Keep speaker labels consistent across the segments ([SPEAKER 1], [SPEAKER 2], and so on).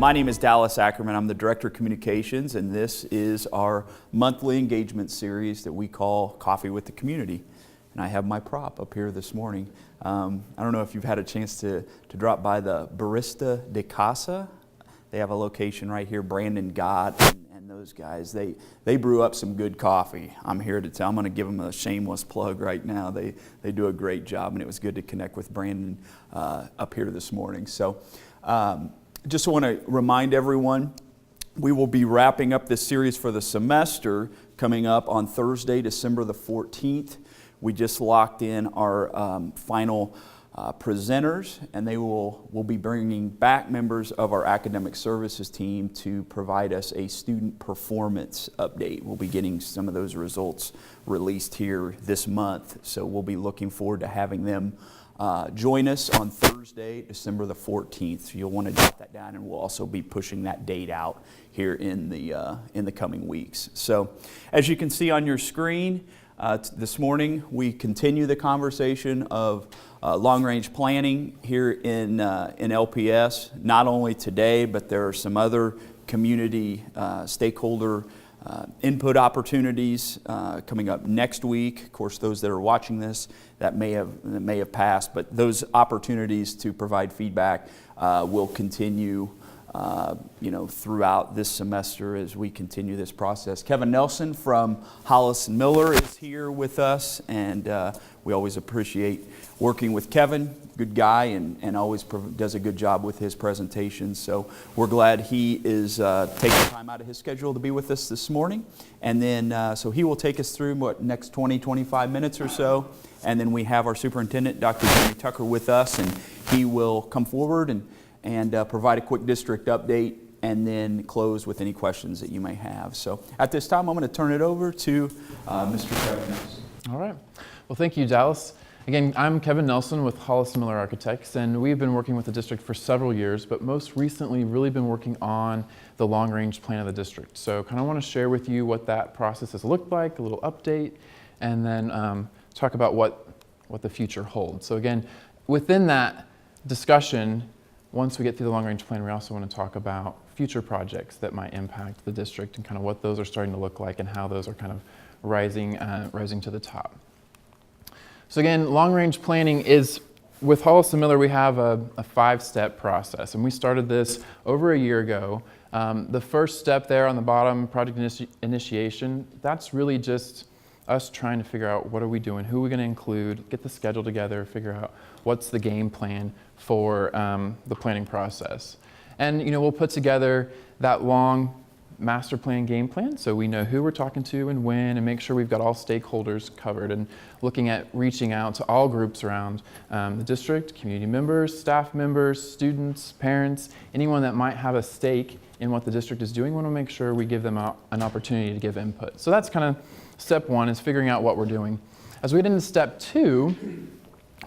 [SPEAKER 1] My name is Dallas Ackerman. I'm the Director of Communications, and this is our monthly engagement series that we call Coffee with the Community. And I have my prop up here this morning. I don't know if you've had a chance to drop by the Barista de Casa. They have a location right here, Brandon Gott and those guys. They brew up some good coffee. I'm here to tell. I'm going to give them a shameless plug right now. They do a great job, and it was good to connect with Brandon up here this morning. So just want to remind everyone, we will be wrapping up this series for the semester coming up on Thursday, December the 14th. We just locked in our final presenters, and we'll be bringing back members of our academic services team to provide us a student performance update. We'll be getting some of those results released here this month, so we'll be looking forward to having them join us on Thursday, December the 14th. So you'll want to jot that down, and we'll also be pushing that date out here in the coming weeks. So as you can see on your screen, this morning we continue the conversation of long-range planning here in LPS. Not only today, but there are some other community stakeholder input opportunities coming up next week. Of course, those that are watching this, that may have passed, but those opportunities to provide feedback will continue throughout this semester as we continue this process. Kevin Nelson from Hollis & Miller is here with us, and we always appreciate working with Kevin. Good guy, and always does a good job with his presentations. So we're glad he is taking time out of his schedule to be with us this morning. And then, so he will take us through next 20, 25 minutes or so. And then we have our superintendent, Dr. Jimmy Tucker, with us, and he will come forward and provide a quick district update, and then close with any questions that you may have. So at this time, I'm going to turn it over to Mr. Kevin Nelson.
[SPEAKER 2] All right. Well, thank you, Dallas. Again, I'm Kevin Nelson with Hollis & Miller Architects, and we've been working with the district for several years, but most recently really been working on the long-range plan of the district. So kind of want to share with you what that process has looked like, a little update, and then talk about what the future holds. So again, within that discussion, once we get through the long-range plan, we also want to talk about future projects that might impact the district and kind of what those are starting to look like and how those are kind of rising to the top. So again, long-range planning is, with Hollis & Miller, we have a 5-step process, and we started this over a year ago. The first step there on the bottom, project initiation, that's really just us trying to figure out what are we doing, who are we going to include, get the schedule together, figure out what's the game plan for the planning process. And we'll put together that long master plan game plan so we know who we're talking to and when, and make sure we've got all stakeholders covered, and looking at reaching out to all groups around the district, community members, staff members, students, parents, anyone that might have a stake in what the district is doing. We want to make sure we give them an opportunity to give input. So that's kind of step one, is figuring out what we're doing. As we get into step 2,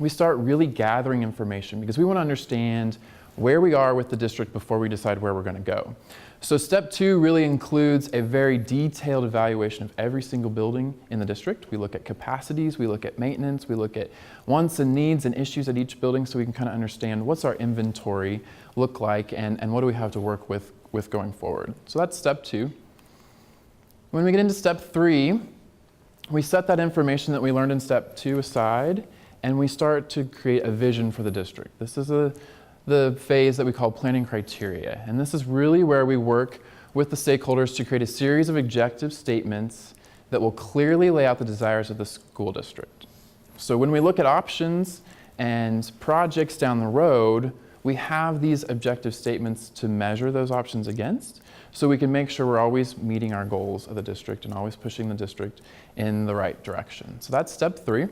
[SPEAKER 2] we start really gathering information because we want to understand where we are with the district before we decide where we're going to go. So step 2 really includes a very detailed evaluation of every single building in the district. We look at capacities, we look at maintenance, we look at wants and needs and issues at each building so we can kind of understand what's our inventory look like and what do we have to work with going forward. So that's step 2. When we get into step 3, we set that information that we learned in step 2 aside, and we start to create a vision for the district. This is the phase that we call planning criteria. And this is really where we work with the stakeholders to create a series of objective statements that will clearly lay out the desires of the school district. So when we look at options and projects down the road, we have these objective statements to measure those options against, so we can make sure we're always meeting our goals of the district and always pushing the district in the right direction. So that's step 3.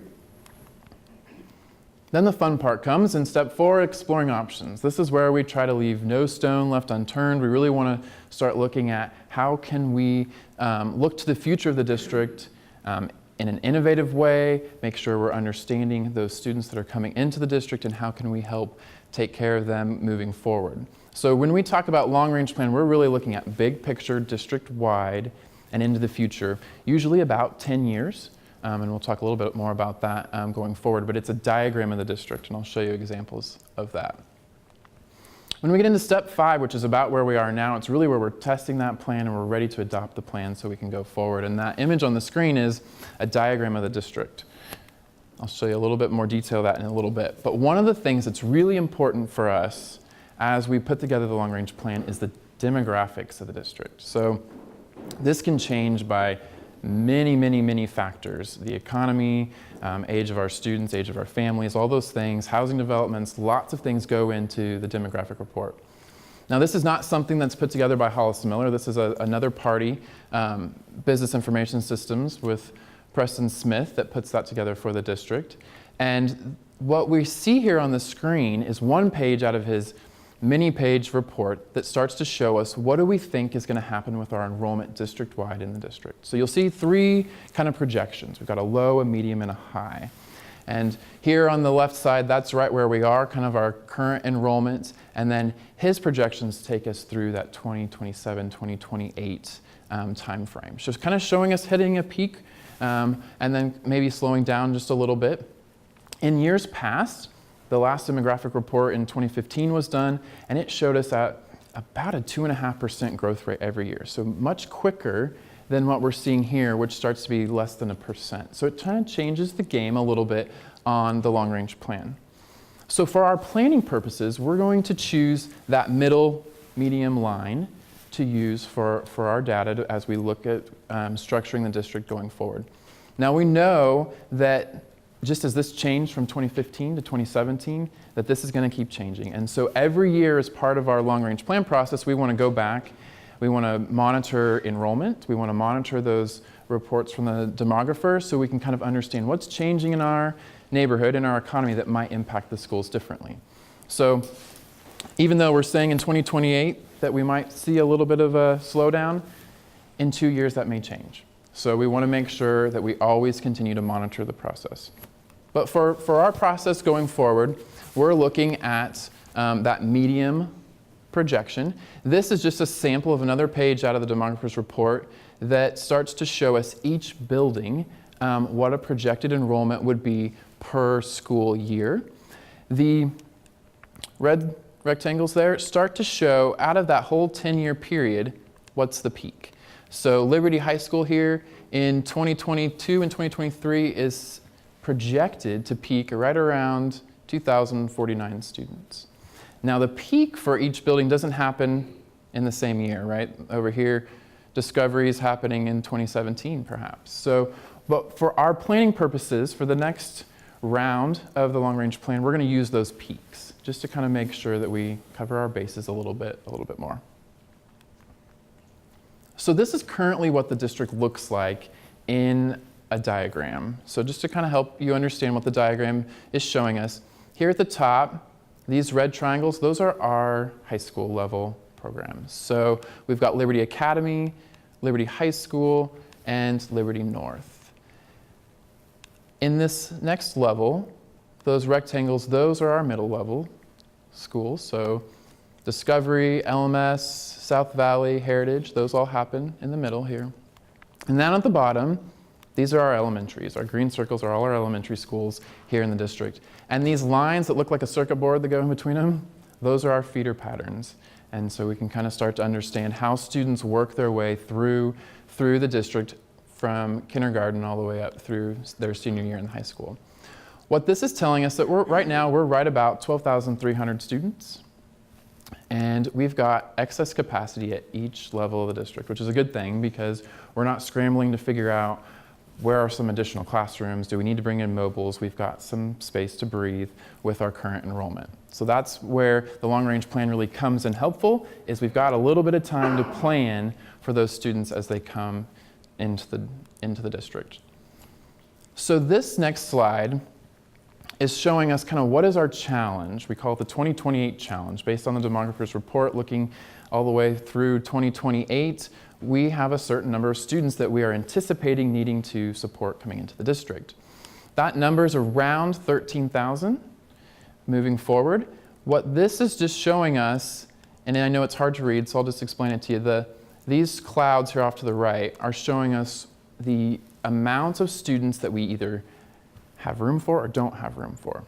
[SPEAKER 2] Then the fun part comes in step 4, exploring options. This is where we try to leave no stone left unturned. We really want to start looking at how can we look to the future of the district in an innovative way, make sure we're understanding those students that are coming into the district, and how can we help take care of them moving forward. So when we talk about long-range plan, we're really looking at big picture, district-wide, and into the future, usually about 10 years. And we'll talk a little bit more about that going forward, but it's a diagram of the district, and I'll show you examples of that. When we get into step 5, which is about where we are now, it's really where we're testing that plan and we're ready to adopt the plan so we can go forward. And that image on the screen is a diagram of the district. I'll show you a little bit more detail of that in a little bit. But one of the things that's really important for us as we put together the long-range plan is the demographics of the district. So this can change by many, many, many factors. The economy, age of our students, age of our families, all those things, housing developments, lots of things go into the demographic report. Now, this is not something that's put together by Hollis & Miller. This is another party, Business Information Systems with Preston Smith, that puts that together for the district. And what we see here on the screen is one page out of his many-page report that starts to show us what do we think is going to happen with our enrollment district-wide in the district. So you'll see 3 kind of projections. We've got a low, a medium, and a high. And here on the left side, that's right where we are, kind of our current enrollment. And then his projections take us through that 2027, 2028 time frame. So it's kind of showing us hitting a peak and then maybe slowing down just a little bit. In years past, the last demographic report in 2015 was done, and it showed us at about a 2.5% growth rate every year. So much quicker than what we're seeing here, which starts to be less than 1%. So it kind of changes the game a little bit on the long-range plan. So for our planning purposes, we're going to choose that middle medium line to use for our data as we look at structuring the district going forward. Now we know that just as this changed from 2015 to 2017, that this is going to keep changing. And so every year as part of our long-range plan process, we want to go back, we want to monitor enrollment, we want to monitor those reports from the demographer so we can kind of understand what's changing in our neighborhood, in our economy that might impact the schools differently. So even though we're saying in 2028 that we might see a little bit of a slowdown, in 2 years that may change. So we want to make sure that we always continue to monitor the process. But for our process going forward, we're looking at that medium projection. This is just a sample of another page out of the demographer's report that starts to show us each building what a projected enrollment would be per school year. The red rectangles there start to show out of that whole 10-year period, what's the peak. So Liberty High School here in 2022 and 2023 is projected to peak right around 2,049 students. Now the peak for each building doesn't happen in the same year, right? Over here, Discovery is happening in 2017 perhaps. So, but for our planning purposes, for the next round of the long-range plan, we're going to use those peaks just to kind of make sure that we cover our bases a little bit more. So this is currently what the district looks like in a diagram. So just to kind of help you understand what the diagram is showing us, here at the top, these red triangles, those are our high school level programs. So we've got Liberty Academy, Liberty High School, and Liberty North. In this next level, those rectangles, those are our middle level schools. So Discovery, LMS, South Valley, Heritage, those all happen in the middle here. And then at the bottom, these are our elementaries. Our green circles are all our elementary schools here in the district. And these lines that look like a circuit board that go in between them, those are our feeder patterns. And so we can kind of start to understand how students work their way through the district from kindergarten all the way up through their senior year in high school. What this is telling us that right now we're right about 12,300 students. And we've got excess capacity at each level of the district, which is a good thing because we're not scrambling to figure out where are some additional classrooms, do we need to bring in mobiles, we've got some space to breathe with our current enrollment. So that's where the long-range plan really comes in helpful, is we've got a little bit of time to plan for those students as they come into the district. So this next slide is showing us kind of what is our challenge. We call it the 2028 challenge. Based on the demographer's report, looking all the way through 2028, we have a certain number of students that we are anticipating needing to support coming into the district. That number is around 13,000 moving forward. What this is just showing us, and I know it's hard to read, so I'll just explain it to you. These clouds here off to the right are showing us the amount of students that we either have room for or don't have room for.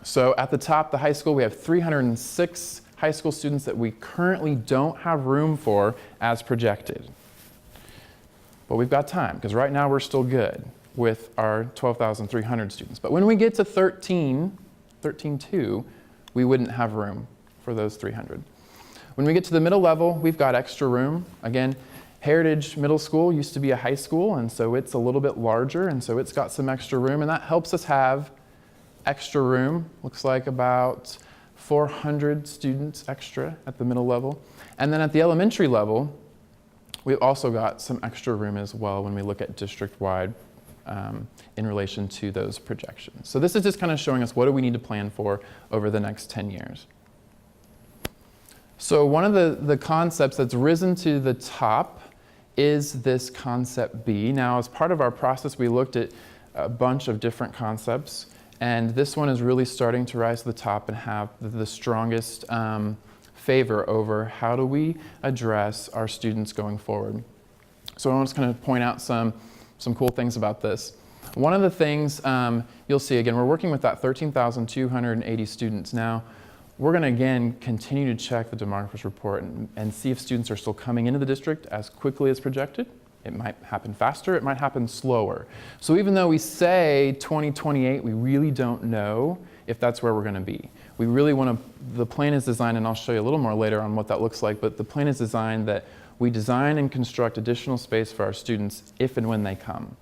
[SPEAKER 2] So at the top, the high school, we have 306 high school students that we currently don't have room for as projected. But we've got time, because right now we're still good with our 12,300 students. But when we get to 13.2, we wouldn't have room for those 300. When we get to the middle level, we've got extra room. Again, Heritage Middle School used to be a high school, and so it's a little bit larger, and so it's got some extra room, and that helps us have extra room. Looks like about 400 students extra at the middle level. And then at the elementary level, we've also got some extra room as well when we look at district-wide in relation to those projections. So this is just kind of showing us what do we need to plan for over the next 10 years. So one of the concepts that's risen to the top is this concept B. Now, as part of our process, we looked at a bunch of different concepts, and this one is really starting to rise to the top and have the strongest favor over how do we address our students going forward. So I want to kind of point out some cool things about this. One of the things you'll see, again, we're working with that 13,280 students. Now, we're going to, again, continue to check the demographers report and see if students are still coming into the district as quickly as projected. It might happen faster, it might happen slower. So even though we say 2028, we really don't know if that's where we're going to be. We really want to, the plan is designed, and I'll show you a little more later on what that looks like, but the plan is designed that we design and construct additional space for our students if and when they come.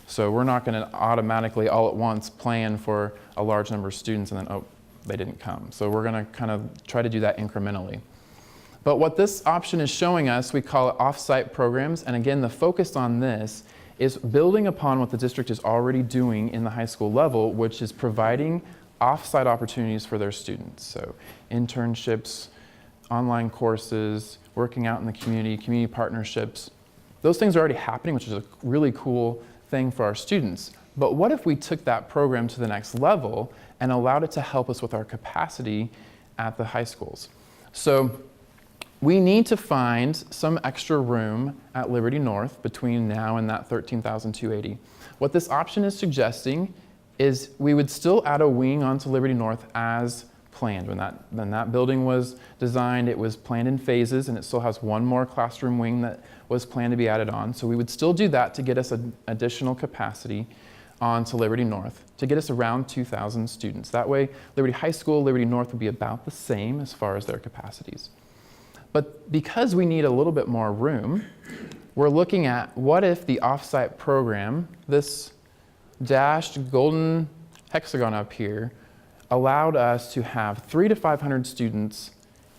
[SPEAKER 2] So we're not going to automatically all at once plan for a large number of students and then, oh, they didn't come. So we're going to kind of try to do that incrementally. But what this option is showing us, we call it off-site programs. And again, the focus on this is building upon what the district is already doing in the high school level, which is providing off-site opportunities for their students. So internships, online courses, working out in the community partnerships. Those things are already happening, which is a really cool thing for our students. But what if we took that program to the next level and allowed it to help us with our capacity at the high schools? So we need to find some extra room at Liberty North between now and that 13,280. What this option is suggesting is we would still add a wing onto Liberty North as planned. When that building was designed, it was planned in phases, and it still has one more classroom wing that was planned to be added on. So we would still do that to get us an additional capacity onto Liberty North, to get us around 2,000 students. That way, Liberty High School, Liberty North would be about the same as far as their capacities. But because we need a little bit more room, we're looking at what if the off-site program, this dashed golden hexagon up here, allowed us to have 300 to 500 students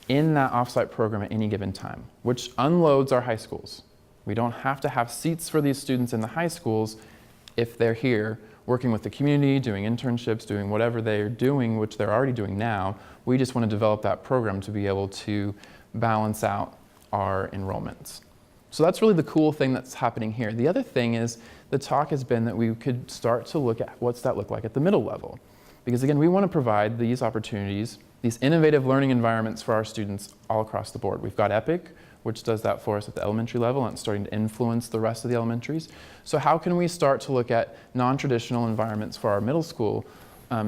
[SPEAKER 2] in that off-site program at any given time, which unloads our high schools. We don't have to have seats for these students in the high schools if they're here working with the community, doing internships, doing whatever they're doing, which they're already doing now. We just want to develop that program to be able to balance out our enrollments. So that's really the cool thing that's happening here. The other thing is the talk has been that we could start to look at what's that look like at the middle level. Because again, we want to provide these opportunities, these innovative learning environments for our students all across the board. We've got EPIC, which does that for us at the elementary level, and it's starting to influence the rest of the elementaries. So how can we start to look at non-traditional environments for our middle school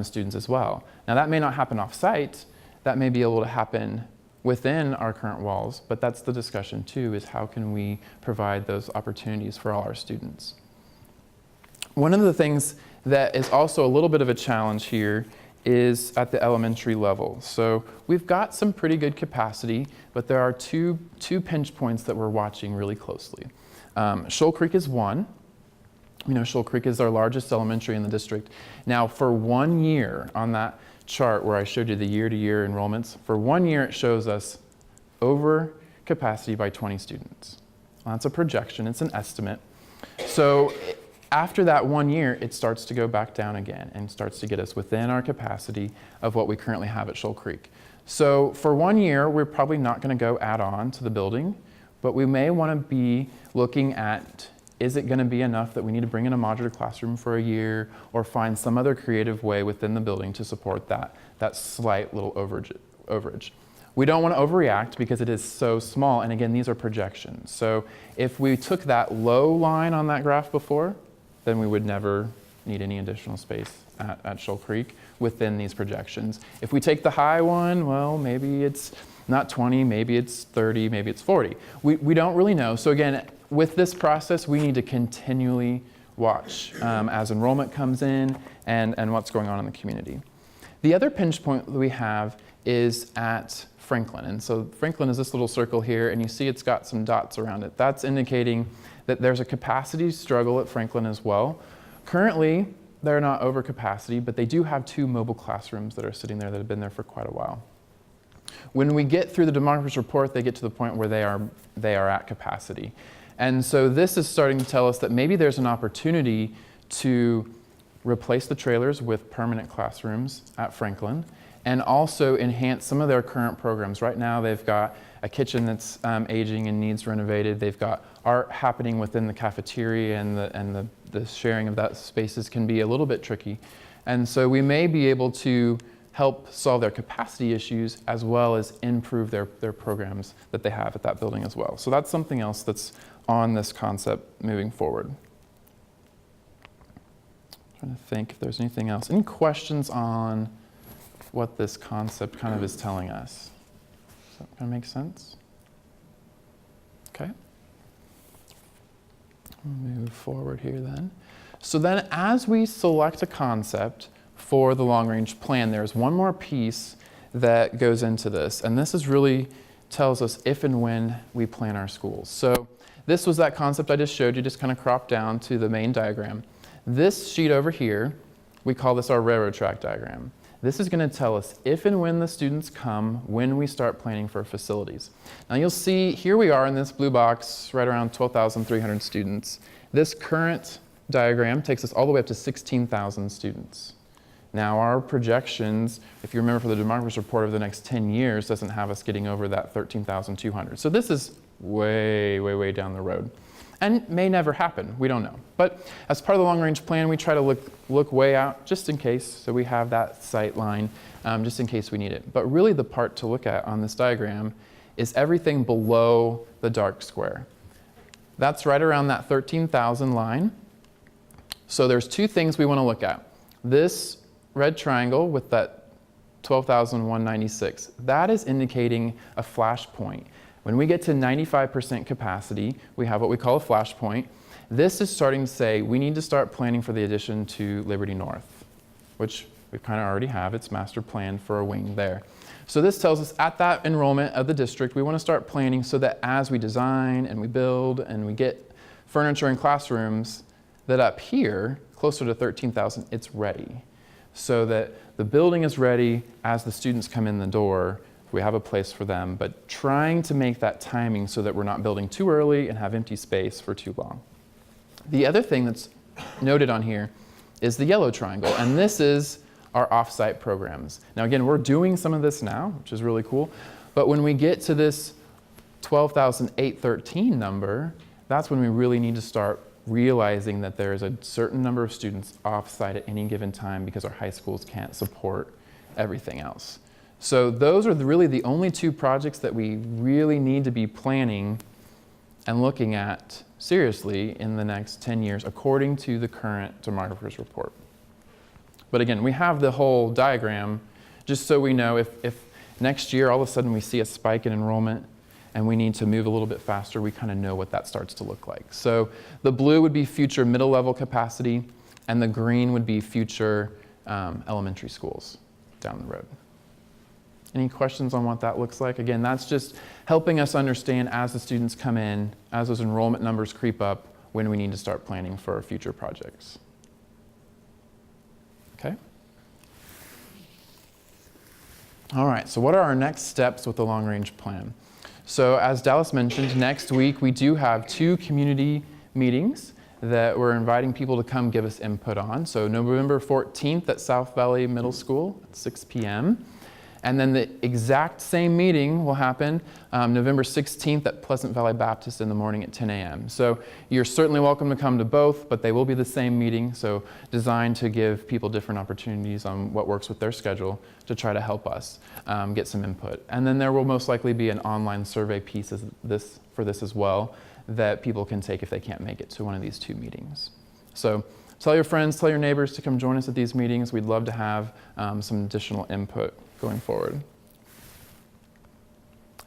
[SPEAKER 2] students as well? Now that may not happen off-site, that may be able to happen within our current walls, but that's the discussion too, is how can we provide those opportunities for all our students. One of the things that is also a little bit of a challenge here is at the elementary level. So we've got some pretty good capacity, but there are two pinch points that we're watching really closely. Shoal Creek is one. You know, Shoal Creek is our largest elementary in the district. Now, for 1 year on that chart where I showed you the year-to-year enrollments, for 1 year it shows us over capacity by 20 students. Well, that's a projection, it's an estimate. So after that 1 year, it starts to go back down again and starts to get us within our capacity of what we currently have at Shoal Creek. So for 1 year, we're probably not going to go add on to the building, but we may want to be looking at, is it going to be enough that we need to bring in a modular classroom for a year, or find some other creative way within the building to support that slight little overage. We don't want to overreact because it is so small, and again, these are projections. So if we took that low line on that graph before, then we would never need any additional space at Shoal Creek within these projections. If we take the high one, well, maybe it's not 20, maybe it's 30, maybe it's 40. We don't really know. So again, with this process, we need to continually watch as enrollment comes in and what's going on in the community. The other pinch point that we have is at Franklin. And so Franklin is this little circle here, and you see it's got some dots around it. That's indicating that there's a capacity struggle at Franklin as well. Currently, they're not over capacity, but they do have 2 mobile classrooms that are sitting there that have been there for quite a while. When we get through the demographer's report, they get to the point where they are at capacity. And so this is starting to tell us that maybe there's an opportunity to replace the trailers with permanent classrooms at Franklin, and also enhance some of their current programs. Right now they've got a kitchen that's aging and needs renovated. They've got art happening within the cafeteria, and the sharing of that spaces can be a little bit tricky. And so we may be able to help solve their capacity issues as well as improve their programs that they have at that building as well. So that's something else that's on this concept moving forward. Trying to think if there's anything else. Any questions on what this concept kind of is telling us? Does that kind of make sense? Okay. We'll move forward here then. So then as we select a concept for the long-range plan, there's one more piece that goes into this, and this is really tells us if and when we plan our schools. So this was that concept I just showed you, just kind of cropped down to the main diagram. This sheet over here, we call this our railroad track diagram. This is going to tell us if and when the students come, when we start planning for facilities. Now you'll see here we are in this blue box, right around 12,300 students. This current diagram takes us all the way up to 16,000 students. Now our projections, if you remember for the demographer's report over the next 10 years, doesn't have us getting over that 13,200. So this is way, way, way down the road. And may never happen, we don't know. But as part of the long-range plan, we try to look way out just in case, so we have that sight line just in case we need it. But really the part to look at on this diagram is everything below the dark square. That's right around that 13,000 line. So there's 2 things we want to look at. This red triangle with that 12,196, that is indicating a flash point. When we get to 95% capacity, we have what we call a flash point. This is starting to say we need to start planning for the addition to Liberty North, which we kind of already have. It's master planned for a wing there. So this tells us at that enrollment of the district, we want to start planning so that as we design and we build and we get furniture and classrooms, that up here, closer to 13,000, it's ready. So that the building is ready as the students come in the door. We have a place for them, but trying to make that timing so that we're not building too early and have empty space for too long. The other thing that's noted on here is the yellow triangle, and this is our off-site programs. Now again, we're doing some of this now, which is really cool, but when we get to this 12,813 number, that's when we really need to start realizing that there's a certain number of students off-site at any given time because our high schools can't support everything else. So those are really the only 2 projects that we really need to be planning and looking at seriously in the next 10 years, according to the current demographer's report. But again, we have the whole diagram just so we know if next year all of a sudden we see a spike in enrollment and we need to move a little bit faster, we kind of know what that starts to look like. So the blue would be future middle level capacity, and the green would be future elementary schools down the road. Any questions on what that looks like? Again, that's just helping us understand as the students come in, as those enrollment numbers creep up, when we need to start planning for our future projects. Okay? All right, so what are our next steps with the long-range plan? So as Dallas mentioned, next week we do have 2 community meetings that we're inviting people to come give us input on. So November 14th at South Valley Middle School at 6 p.m. And then the exact same meeting will happen November 16th at Pleasant Valley Baptist in the morning at 10 a.m. So you're certainly welcome to come to both, but they will be the same meeting, so designed to give people different opportunities on what works with their schedule to try to help us get some input. And then there will most likely be an online survey piece for this as well that people can take if they can't make it to one of these 2 meetings. So Tell your friends, tell your neighbors to come join us at these meetings. We'd love to have some additional input going forward.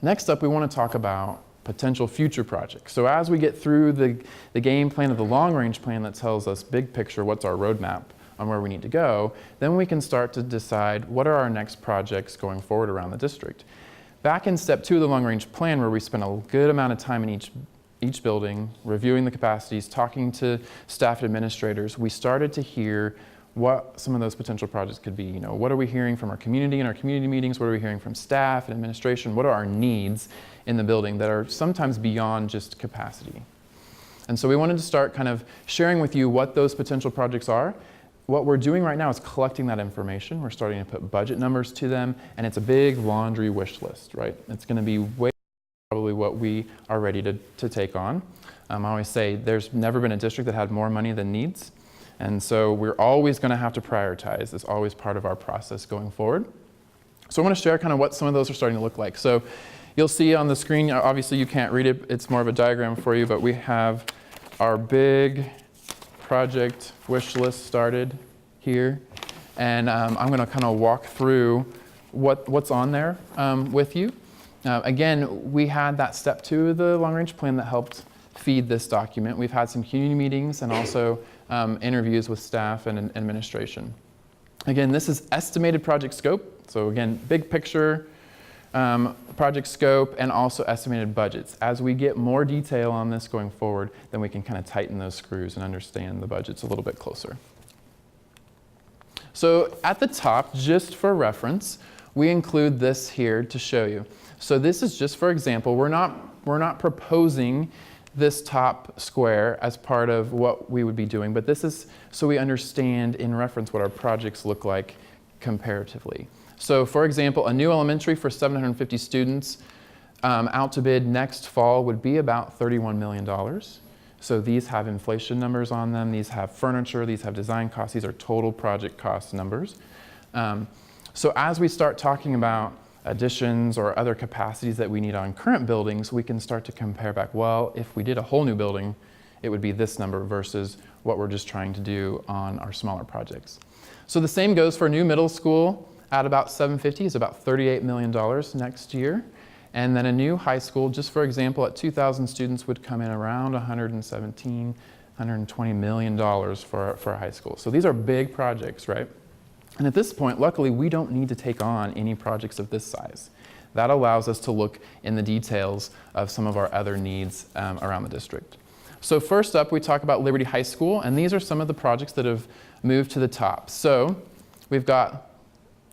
[SPEAKER 2] Next up, we want to talk about potential future projects. So as we get through the game plan of the long-range plan that tells us big picture, what's our roadmap on where we need to go, then we can start to decide what are our next projects going forward around the district. Back in step 2 of the long-range plan, where we spent a good amount of time in each building, reviewing the capacities, talking to staff and administrators, we started to hear what some of those potential projects could be. What are we hearing from our community in our community meetings? What are we hearing from staff and administration? What are our needs in the building that are sometimes beyond just capacity? And so we wanted to start kind of sharing with you what those potential projects are. What we're doing right now is collecting that information. We're starting to put budget numbers to them, and it's a big laundry wish list, right? It's going to be way probably what we are ready to take on. I always say there's never been a district that had more money than needs. And so we're always going to have to prioritize. It's always part of our process going forward. So I want to share kind of what some of those are starting to look like. So you'll see on the screen, obviously you can't read it, it's more of a diagram for you, but we have our big project wish list started here. And I'm going to kind of walk through what's on there with you. Again, we had that step 2 of the long-range plan that helped feed this document. We've had some community meetings and also interviews with staff and administration. Again, this is estimated project scope. So again, big picture, project scope, and also estimated budgets. As we get more detail on this going forward, then we can kind of tighten those screws and understand the budgets a little bit closer. So at the top, just for reference, we include this here to show you. So this is just for example. We're not proposing this top square as part of what we would be doing, but this is so we understand in reference what our projects look like comparatively. So for example, a new elementary for 750 students out to bid next fall would be about $31 million. So these have inflation numbers on them, these have furniture, these have design costs, these are total project cost numbers. So as we start talking about additions or other capacities that we need on current buildings, we can start to compare back, well, if we did a whole new building, it would be this number versus what we're just trying to do on our smaller projects. So the same goes for a new middle school at about 750 is about $38 million next year. And then a new high school, just for example, at 2,000 students would come in around $117, $120 million for a high school. So these are big projects, right? And at this point, luckily, we don't need to take on any projects of this size. That allows us to look in the details of some of our other needs around the district. So first up, we talk about Liberty High School, and these are some of the projects that have moved to the top. So we've got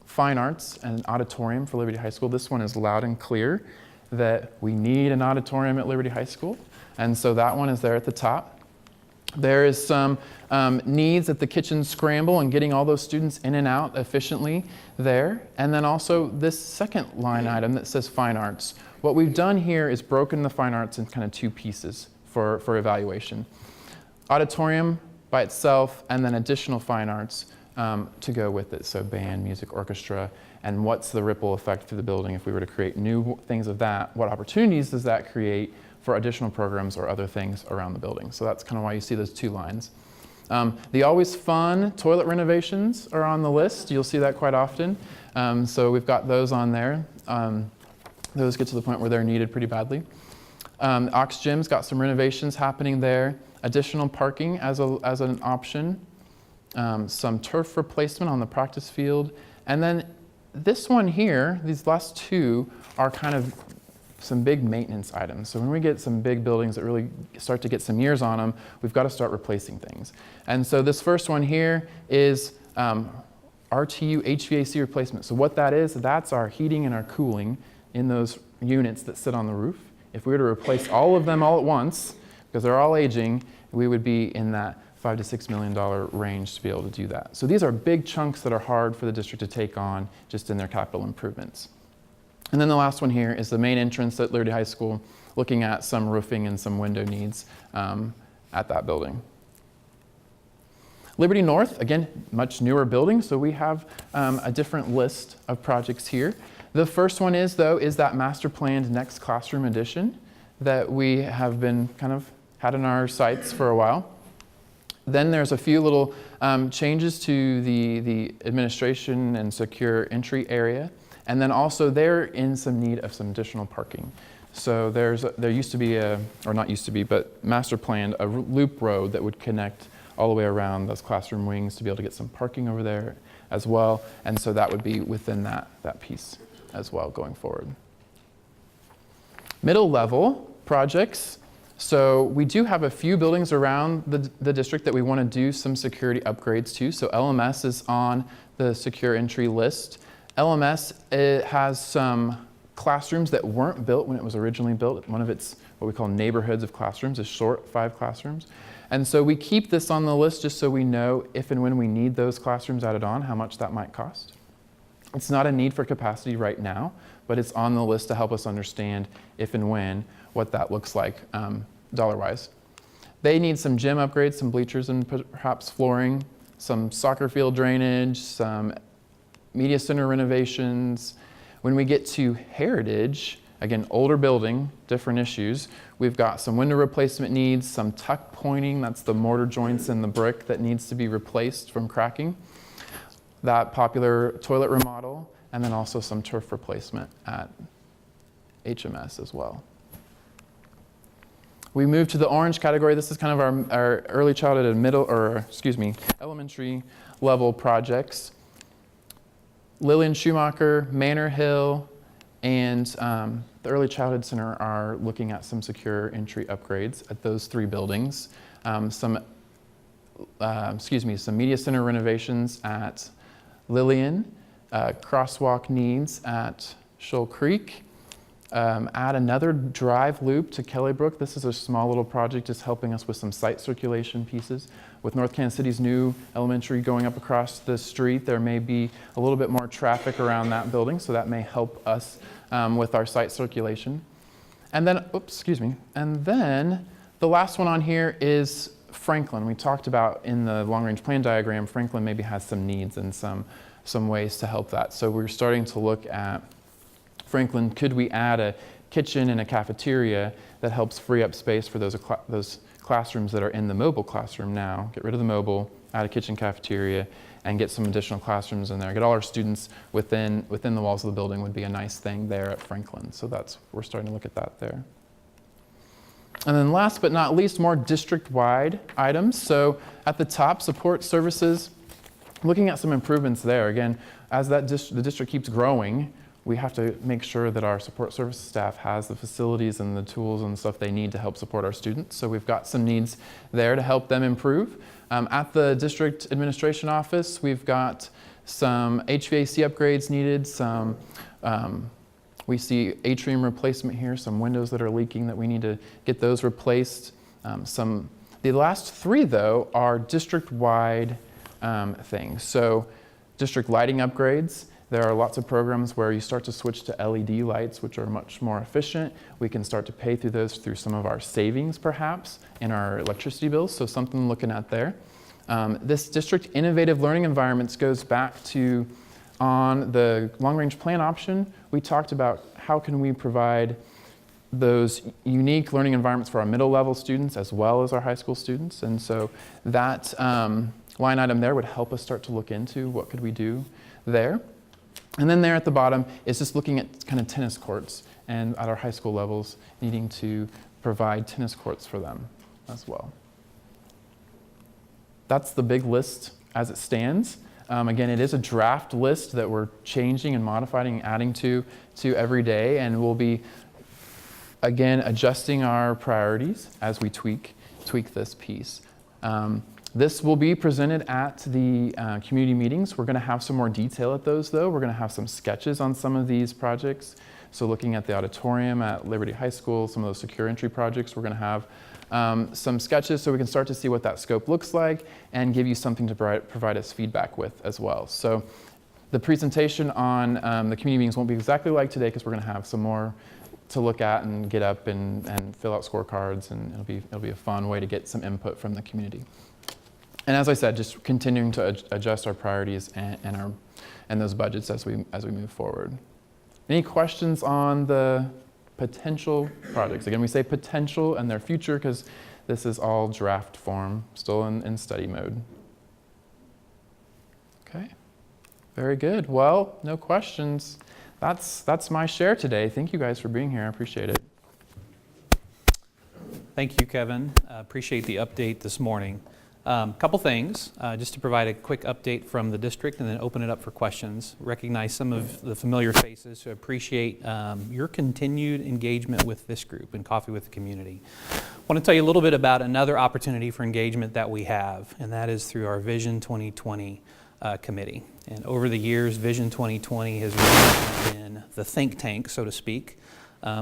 [SPEAKER 2] fine arts and an auditorium for Liberty High School. This one is loud and clear that we need an auditorium at Liberty High School, and so that one is there at the top. There is some needs at the kitchen scramble and getting all those students in and out efficiently there. And then also this second line item that says fine arts. What we've done here is broken the fine arts in kind of 2 pieces for evaluation. Auditorium by itself and then additional fine arts to go with it. So band, music, orchestra, and what's the ripple effect through the building if we were to create new things of that? What opportunities does that create for additional programs or other things around the building? So that's kind of why you see those 2 lines. The always fun toilet renovations are on the list. You'll see that quite often. So we've got those on there. Those get to the point where they're needed pretty badly. Ox Gym's got some renovations happening there. Additional parking as an option. Some turf replacement on the practice field. And then this one here, these last 2 are kind of some big maintenance items. So when we get some big buildings that really start to get some years on them, we've got to start replacing things. And so this first one here is RTU HVAC replacement. So what that is, that's our heating and our cooling in those units that sit on the roof. If we were to replace all of them all at once, because they're all aging, we would be in that $5 to $6 million range to be able to do that. So these are big chunks that are hard for the district to take on just in their capital improvements. And then the last one here is the main entrance at Liberty High School, looking at some roofing and some window needs at that building. Liberty North, again, much newer building, so we have a different list of projects here. The first one is, though, is that master planned next classroom addition that we have been kind of had in our sights for a while. Then there's a few little changes to the administration and secure entry area. And then also they're in some need of some additional parking. So there used to be or not used to be, but master planned a loop road that would connect all the way around those classroom wings to be able to get some parking over there as well. And so that would be within that piece as well going forward. Middle level projects. So we do have a few buildings around the district that we want to do some security upgrades to. So LMS is on the secure entry list. LMS, it has some classrooms that weren't built when it was originally built. One of its what we call neighborhoods of classrooms is short 5 classrooms. And so we keep this on the list just so we know if and when we need those classrooms added on, how much that might cost. It's not a need for capacity right now, but it's on the list to help us understand if and when what that looks like dollar-wise. They need some gym upgrades, some bleachers and perhaps flooring, some soccer field drainage, some media center renovations. When we get to heritage, again, older building, different issues. We've got some window replacement needs, some tuck pointing, that's the mortar joints in the brick that needs to be replaced from cracking. That popular toilet remodel, and then also some turf replacement at HMS as well. We move to the orange category. This is kind of our early childhood and elementary level projects. Lillian Schumacher, Manor Hill, and the Early Childhood Center are looking at some secure entry upgrades at those 3 buildings. Some media center renovations at Lillian, crosswalk needs at Shoal Creek. Add another drive loop to Kellybrook. This is a small little project just helping us with some site circulation pieces. With North Kansas City's new elementary going up across the street, there may be a little bit more traffic around that building, so that may help us with our site circulation. And then, and then the last one on here is Franklin. We talked about in the long-range plan diagram, Franklin maybe has some needs and some ways to help that. So we're starting to look at Franklin, could we add a kitchen and a cafeteria that helps free up space for those classrooms that are in the mobile classroom now? Get rid of the mobile, add a kitchen cafeteria, and get some additional classrooms in there. Get all our students within the walls of the building would be a nice thing there at Franklin. So we're starting to look at that there. And then last but not least, more district-wide items. So at the top, support services, looking at some improvements there. Again, as the district keeps growing, we have to make sure that our support services staff has the facilities and the tools and stuff they need to help support our students. So we've got some needs there to help them improve. At the district administration office, we've got some HVAC upgrades needed, we see atrium replacement here, some windows that are leaking that we need to get those replaced. The last 3, though, are district-wide things. So district lighting upgrades. There are lots of programs where you start to switch to LED lights, which are much more efficient. We can start to pay through those through some of our savings, perhaps, in our electricity bills, so something looking at there. This district innovative learning environments goes back to, on the long-range plan option, we talked about how can we provide those unique learning environments for our middle-level students as well as our high school students. And so that line item there would help us start to look into what could we do there. And then there at the bottom is just looking at kind of tennis courts and at our high school levels needing to provide tennis courts for them as well. That's the big list as it stands. Again, it is a draft list that we're changing and modifying and adding to every day, and we'll be, again, adjusting our priorities as we tweak this piece. This will be presented at the community meetings. We're going to have some more detail at those, though. We're going to have some sketches on some of these projects. So looking at the auditorium at Liberty High School, some of those secure entry projects, we're going to have some sketches so we can start to see what that scope looks like and give you something to provide us feedback with as well. So the presentation on the community meetings won't be exactly like today because we're going to have some more to look at and get up and fill out scorecards, and it'll be a fun way to get some input from the community. And as I said, just continuing to adjust our priorities and those budgets as we move forward. Any questions on the potential projects? Again, we say potential and their future because This is all draft form, still in study mode. Okay, very good. Well, no questions. That's my share today. Thank you guys for being here. I appreciate it.
[SPEAKER 3] Thank you, Kevin. Appreciate the update this morning. Couple things, just to provide a quick update from the district and then open it up for questions. Recognize some of the familiar faces, so appreciate your continued engagement with this group and Coffee with the Community. I want to tell you a little bit about another opportunity for engagement that we have, and that is through our Vision 2020 committee. And over the years, Vision 2020 has really been the think tank, so to speak,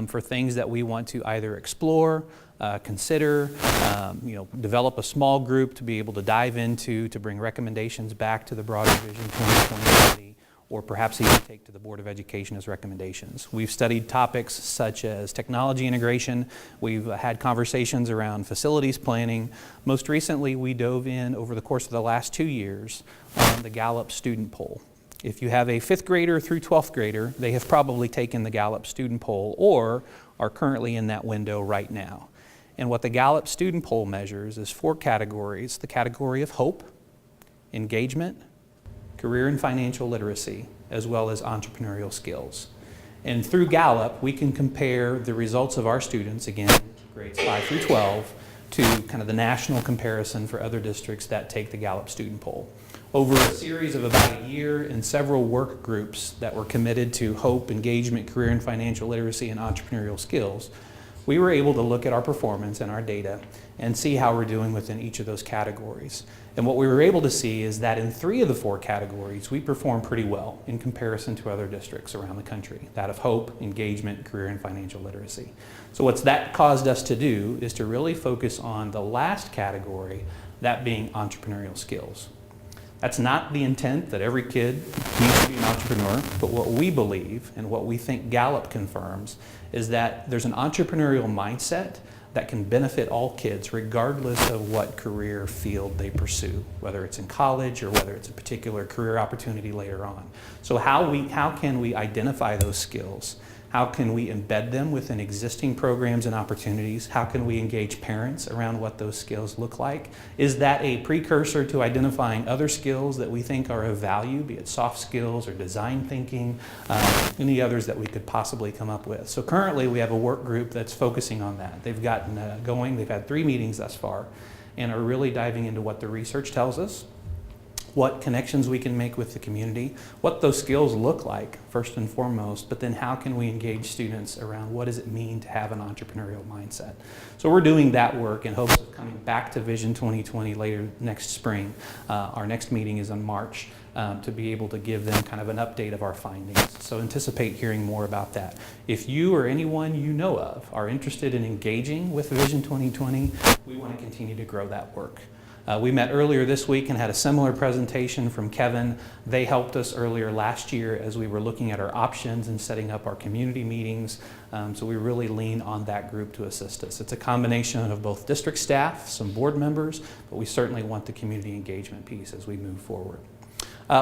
[SPEAKER 3] for things that we want to either explore, consider, develop a small group to be able to dive into, to bring recommendations back to the broader Vision 2020 committee, or perhaps even take to the Board of Education as recommendations. We've studied topics such as technology integration. We've had conversations around facilities planning. Most recently, we dove in over the course of the last 2 years on the Gallup student poll. If you have a 5th grader through 12th grader, they have probably taken the Gallup student poll or are currently in that window right now. And what the Gallup student poll measures is 4 categories: the category of hope, engagement, career and financial literacy, as well as entrepreneurial skills. And through Gallup, we can compare the results of our students, again, grades 5 through 12, to kind of the national comparison for other districts that take the Gallup student poll. Over a series of about a year and several work groups that were committed to hope, engagement, career and financial literacy, and entrepreneurial skills, we were able to look at our performance and our data and see how we're doing within each of those categories. And what we were able to see is that in 3 of the 4 categories, we perform pretty well in comparison to other districts around the country, that of hope, engagement, career, and financial literacy. So what's that caused us to do is to really focus on the last category, that being entrepreneurial skills. That's not the intent that every kid needs to be an entrepreneur, but what we believe and what we think Gallup confirms is that there's an entrepreneurial mindset that can benefit all kids regardless of what career field they pursue, whether it's in college or whether it's a particular career opportunity later on. So how can we identify those skills? How can we embed them within existing programs and opportunities? How can we engage parents around what those skills look like? Is that a precursor to identifying other skills that we think are of value, be it soft skills or design thinking, any others that we could possibly come up with? So currently we have a work group that's focusing on that. They've gotten going, they've had 3 meetings thus far, and are really diving into what the research tells us, what connections we can make with the community, what those skills look like first and foremost, but then how can we engage students around what does it mean to have an entrepreneurial mindset. So we're doing that work in hopes of coming back to Vision 2020 later next spring. Our next meeting is in March to be able to give them kind of an update of our findings. So anticipate hearing more about that. If you or anyone you know of are interested in engaging with Vision 2020, we want to continue to grow that work. We met earlier this week and had a similar presentation from Kevin. They helped us earlier last year as we were looking at our options and setting up our community meetings. So we really lean on that group to assist us. It's a combination of both district staff, some board members, but we certainly want the community engagement piece as we move forward.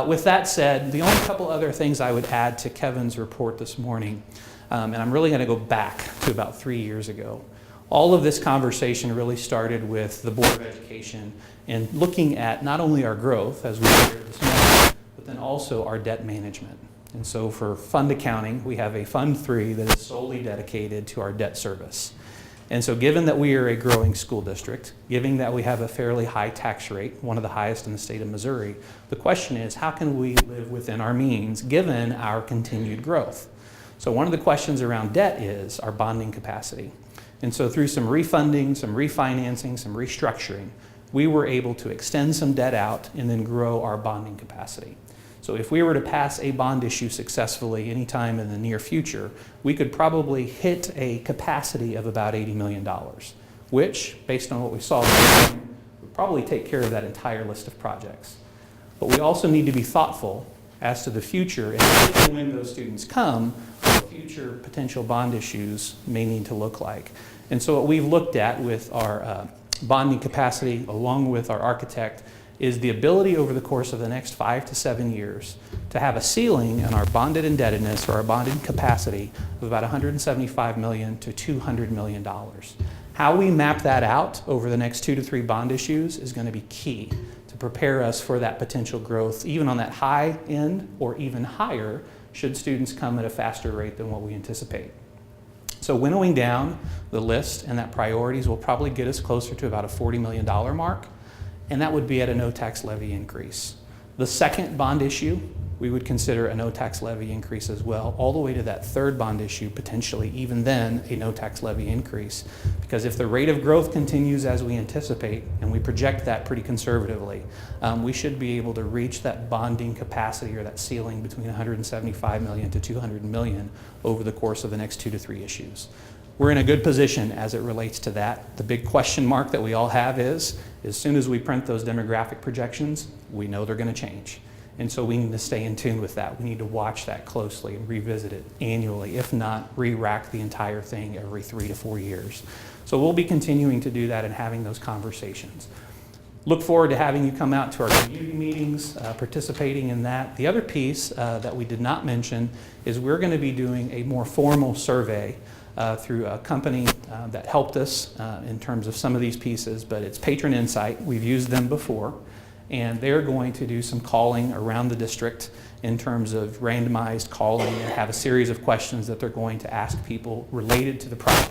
[SPEAKER 3] With that said, the only couple other things I would add to Kevin's report this morning, and I'm really going to go back to about 3 years ago. All of this conversation really started with the Board of Education and looking at not only our growth, as we shared this morning, but then also our debt management. And so for fund accounting, we have a Fund 3 that is solely dedicated to our debt service. And so given that we are a growing school district, given that we have a fairly high tax rate, one of the highest in the state of Missouri, the question is, how can we live within our means given our continued growth? So one of the questions around debt is our bonding capacity. And so through some refunding, some refinancing, some restructuring, we were able to extend some debt out and then grow our bonding capacity. So if we were to pass a bond issue successfully anytime in the near future, we could probably hit a capacity of about $80 million, which, based on what we saw, would probably take care of that entire list of projects. But we also need to be thoughtful as to the future and if and when those students come, what future potential bond issues may need to look like. And so what we've looked at with our bonding capacity, along with our architect, is the ability over the course of the next 5 to 7 years to have a ceiling in our bonded indebtedness or our bonded capacity of about $175 million to $200 million. How we map that out over the next 2 to 3 bond issues is going to be key to prepare us for that potential growth, even on that high end or even higher, should students come at a faster rate than what we anticipate. So winnowing down the list and that priorities will probably get us closer to about a $40 million mark, and that would be at a no tax levy increase. The second bond issue, we would consider a no tax levy increase as well, all the way to that third bond issue, potentially even then a no tax levy increase. Because if the rate of growth continues as we anticipate, and we project that pretty conservatively, we should be able to reach that bonding capacity or that ceiling between 175 million to 200 million over the course of the next 2 to 3 issues. We're in a good position as it relates to that. The big question mark that we all have is, as soon as we print those demographic projections, we know they're going to change. And so we need to stay in tune with that. We need to watch that closely and revisit it annually, if not re-rack the entire thing every 3 to 4 years. So we'll be continuing to do that and having those conversations. Look forward to having you come out to our community meetings, participating in that. The other piece that we did not mention is we're going to be doing a more formal survey through a company that helped us in terms of some of these pieces, but it's Patron Insight. We've used them before. And they're going to do some calling around the district in terms of randomized calling and have a series of questions that they're going to ask people related to the project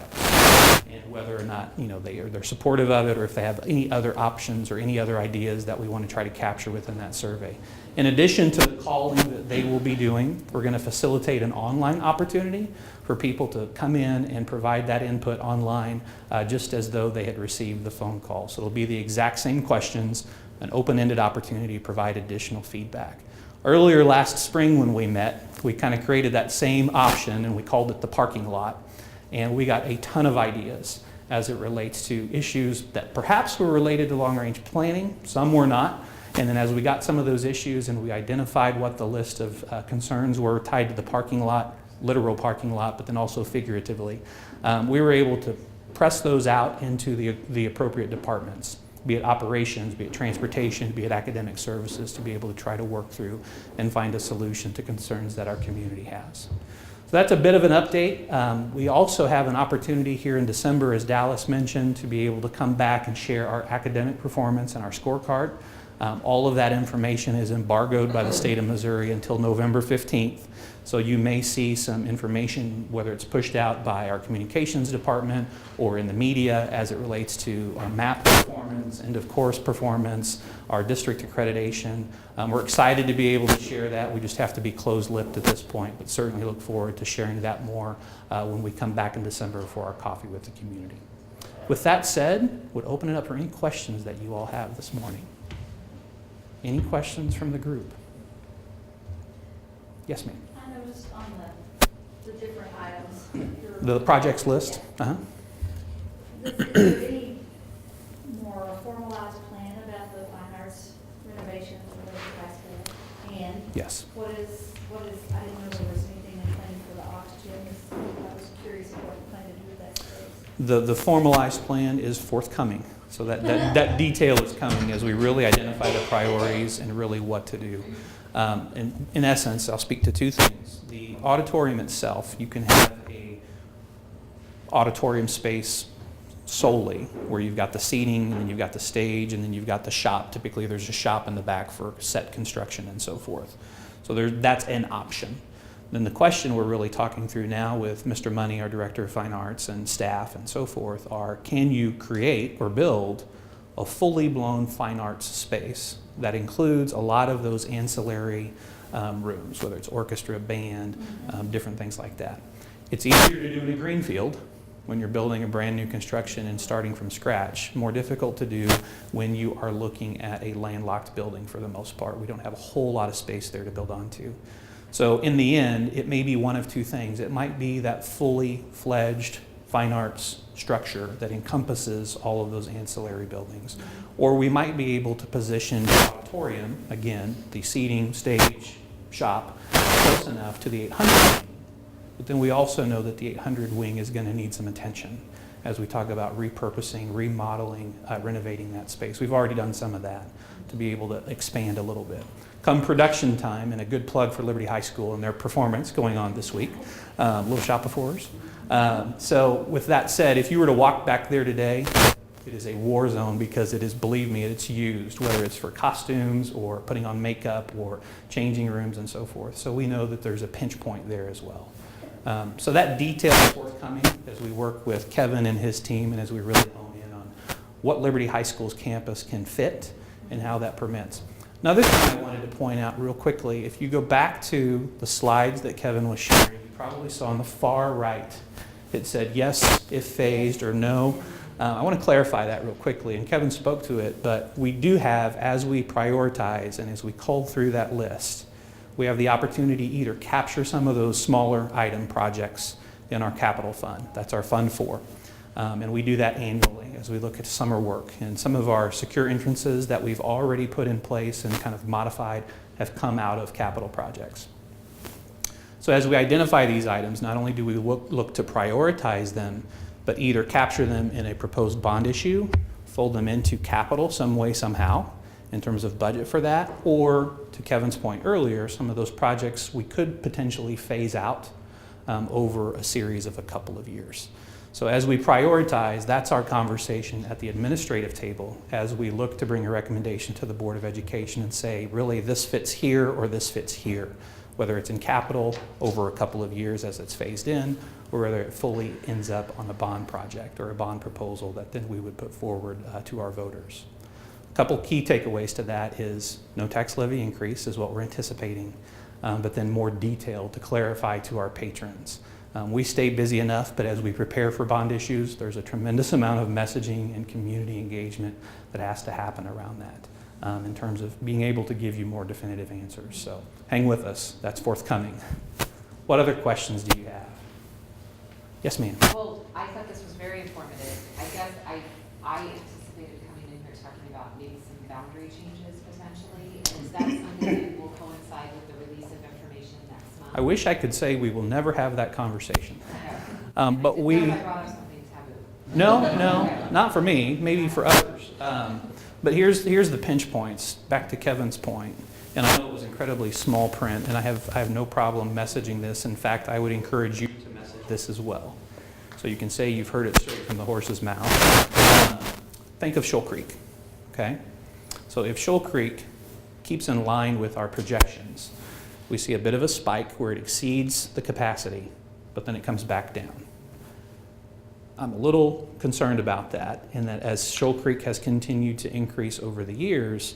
[SPEAKER 3] and whether or not they're supportive of it, or if they have any other options or any other ideas that we want to try to capture within that survey. In addition to the calling that they will be doing, we're going to facilitate an online opportunity for people to come in and provide that input online just as though they had received the phone call. So it'll be the exact same questions, an open-ended opportunity to provide additional feedback. Earlier last spring when we met, we kind of created that same option and we called it the parking lot. And we got a ton of ideas as it relates to issues that perhaps were related to long-range planning, some were not. And then as we got some of those issues and we identified what the list of concerns were tied to the parking lot, literal parking lot, but then also figuratively, we were able to press those out into the appropriate departments, be it operations, be it transportation, be it academic services, to be able to try to work through and find a solution to concerns that our community has. So that's a bit of an update. We also have an opportunity here in December, as Dallas mentioned, to be able to come back and share our academic performance and our scorecard. All of that information is embargoed by the state of Missouri until November 15th. So you may see some information, whether it's pushed out by our communications department or in the media as it relates to our MAP performance, end of course performance, our district accreditation. We're excited to be able to share that. We just have to be closed-lipped at this point, but certainly look forward to sharing that more when we come back in December for our coffee with the community. With that said, would open it up for any questions that you all have this morning. Any questions from the group? Yes, ma'am.
[SPEAKER 4] I noticed on the different items.
[SPEAKER 3] The projects list?
[SPEAKER 4] Is there any more formalized plan about the fine arts renovations for the high school? And
[SPEAKER 3] Yes.
[SPEAKER 4] what is, I didn't know there was anything in plan for the oxygen. I was curious what you plan to do with that space.
[SPEAKER 3] The formalized plan is forthcoming. So that detail is coming as we really identify the priorities and really what to do. In essence, I'll speak to two things. The auditorium itself, you can have a auditorium space solely where you've got the seating and then you've got the stage and then you've got the shop. Typically there's a shop in the back for set construction and so forth. So that's an option. Then the question we're really talking through now with Mr. Money, our Director of Fine Arts, and staff and so forth are, can you create or build a fully blown fine arts space that includes a lot of those ancillary rooms, whether it's orchestra, band, different things like that. It's easier to do in a greenfield when you're building a brand new construction and starting from scratch. More difficult to do when you are looking at a landlocked building for the most part. We don't have a whole lot of space there to build onto. So in the end, it may be one of two things. It might be that fully fledged fine arts structure that encompasses all of those ancillary buildings. Or we might be able to position the auditorium, again, the seating, stage, shop, close enough to the 800 wing. But then we also know that the 800 wing is going to need some attention as we talk about repurposing, remodeling, renovating that space. We've already done some of that to be able to expand a little bit. Come production time, and a good plug for Liberty High School and their performance going on this week, Little Shop of Horrors. So with that said, if you were to walk back there today, it is a war zone because it is, believe me, it's used, whether it's for costumes or putting on makeup or changing rooms and so forth. So we know that there's a pinch point there as well. So that detail is forthcoming as we work with Kevin and his team and as we really hone in on what Liberty High School's campus can fit and how that permits. Another thing I wanted to point out real quickly, if you go back to the slides that Kevin was sharing, you probably saw on the far right, it said yes if phased or no. I want to clarify that real quickly, and Kevin spoke to it, but we do have, as we prioritize and as we cull through that list, we have the opportunity to either capture some of those smaller item projects in our capital fund. That's our Fund 4. And we do that annually as we look at summer work. And some of our secure entrances that we've already put in place and kind of modified have come out of capital projects. So as we identify these items, not only do we look to prioritize them, but either capture them in a proposed bond issue, fold them into capital some way, somehow, in terms of budget for that, or to Kevin's point earlier, some of those projects we could potentially phase out over a series of a couple of years. So as we prioritize, that's our conversation at the administrative table as we look to bring a recommendation to the Board of Education and say, really, this fits here or this fits here, whether it's in capital over a couple of years as it's phased in, or whether it fully ends up on a bond project or a bond proposal that then we would put forward to our voters. A couple key takeaways to that is no tax levy increase is what we're anticipating, but then more detail to clarify to our patrons. We stay busy enough, but as we prepare for bond issues, there's a tremendous amount of messaging and community engagement that has to happen around that in terms of being able to give you more definitive answers. So hang with us, that's forthcoming. What other questions do you have? Yes, ma'am.
[SPEAKER 5] Well, I thought this was very informative. I guess I anticipated coming in here talking about maybe some boundary changes potentially. Is that something that will coincide with the release of information next month?
[SPEAKER 3] I wish I could say we will never have that conversation.
[SPEAKER 5] Okay.
[SPEAKER 3] But we...
[SPEAKER 5] I brought up something taboo.
[SPEAKER 3] No, not for me, maybe for others. But here's the pinch points, back to Kevin's point. And I know it was incredibly small print, and I have no problem messaging this. In fact, I would encourage you to message this as well. So you can say you've heard it straight from the horse's mouth. Think of Shoal Creek, okay? So if Shoal Creek keeps in line with our projections, we see a bit of a spike where it exceeds the capacity, but then it comes back down. I'm a little concerned about that, in that as Shoal Creek has continued to increase over the years,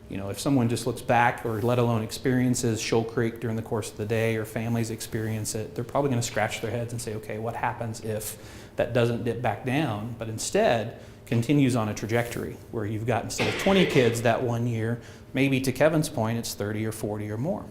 [SPEAKER 3] you know, if someone just looks back or let alone experiences Shoal Creek during the course of the day, or families experience it, they're probably going to scratch their heads and say, okay, what happens if that doesn't dip back down, but instead continues on a trajectory where you've got, instead of 20 kids that one year, maybe to Kevin's point, it's 30 or 40 or more.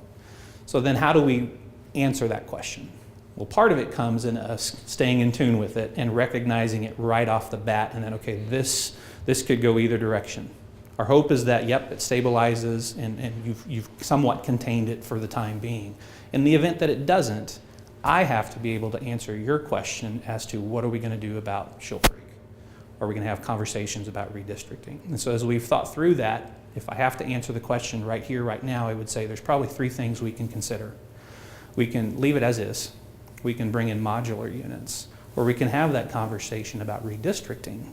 [SPEAKER 3] So then how do we answer that question? Well, part of it comes in us staying in tune with it and recognizing it right off the bat, and then, okay, this could go either direction. Our hope is that, yep, it stabilizes and you've somewhat contained it for the time being. In the event that it doesn't, I have to be able to answer your question as to what are we going to do about Shoal Creek? Are we going to have conversations about redistricting? And so as we've thought through that, if I have to answer the question right here, right now, I would say there's probably 3 things we can consider. We can leave it as is. We can bring in modular units, or we can have that conversation about redistricting.